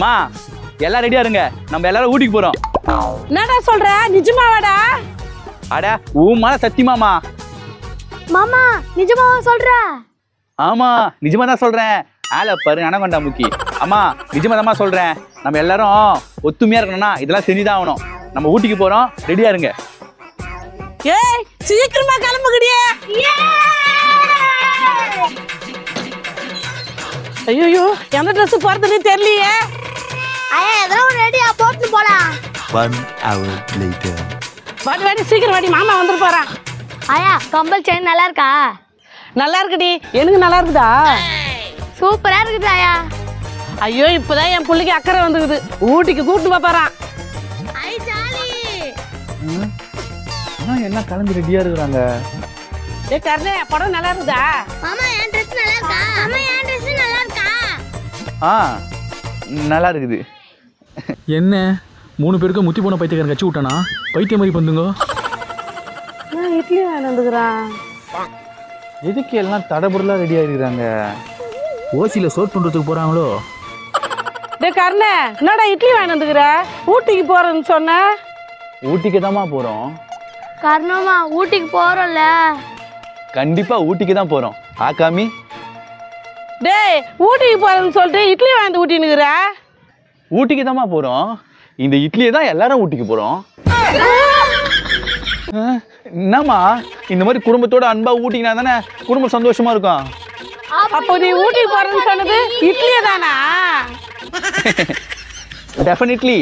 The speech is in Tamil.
மா எல்லாம் ரெடியா இருங்க, நம்ம எல்லாரும் ஊட்டிக்கு போறோம். என்னடா சொல்ற, நிஜமாவாடா? அட ஊமான சத்தியமாமா. மாமா நிஜமாவா சொல்ற? ஆமா நிஜமா தான் சொல்றேன். ஆள பாரு அனகொண்டா முக்கி. அம்மா நிஜமா தான் சொல்றேன். நம்ம எல்லாரும் ஒத்துமையா இருக்கணும்னா இதெல்லாம் செஞ்சுதான் ஆகணும். நம்ம ஊட்டிக்கு போறோம், ரெடியா இருங்க. ஏய் சீக்கிரமா கிளம்புகடியே. ஐயோ எந்த ட்ரெஸ் போறதுன்னு தெரியலையே. ஐயா எதோ ரெடியா போட்டு போலாம். 1 hour later. வாடி வாடி சீக்கிரம் வாடி, மாமா வந்துட்டு போறான். ஐயா கம்பல் செயின் நல்லா இருக்கா? நல்லா இருக்குடி. எனக்கு நல்லா இருக்குதா? சூப்பரா இருக்குது ஐயா. ஐயோ இப்பதான் என் புள்ளைக்கு அக்கறை வந்துக்குது. ஊட்டிக்கு கூட்டு போறான். ஐ ஜாலி. எல்லாம் கிளம்பி ரெடியா இருக்கிறாங்க. ஏ கர்ணே படம் நல்லா இருக்குதா? மாமா என் Dress நல்லா இருக்கா? மாமா என் Dress நல்லா இருக்கா? நல்லா இருக்குது. என்ன 3 பேருக்கு முத்தி போன பைத்தியக்காரன் கட்சி விட்டானா? பைத்தியம் மாதிரி பண்ணுங்க. நான் இட்லி வாங்கிட்டுக்கிறான். எதுக்கு எல்லாம் தடபுடலா ரெடியா இருக்கிறாங்க? ஓசியில் சோட் பண்ணுறதுக்கு போகிறாங்களோ? டே கர்ணே என்னடா இட்லி வாங்கிட்டுக்கிற? ஊட்டிக்கு போறேன்னு சொன்ன. ஊட்டிக்கு தான்மா போறோம். கர்ணமா ஊட்டிக்கு போறோம்ல. கண்டிப்பா ஊட்டிக்கு தான் போறோம். ஆகாமி டேய் ஊட்டிக்கு போறேன்னு சொல்லிட்டு இட்லி வாங்கிட்டு ஊட்டினுக்குற. ஊட்டிக்கு தான்மா போறோம். இந்த இட்லியை தான் எல்லாரும் ஊட்டிக்கு போறோம். என்னம்மா இந்த மாதிரி குடும்பத்தோட அன்பா ஊட்டினா தானே குடும்பம் சந்தோஷமா இருக்கும். அப்போ நீ ஊட்டிக்கு போறேன்னு சொன்னது இட்லியே தானா? டெஃபினெட்லி.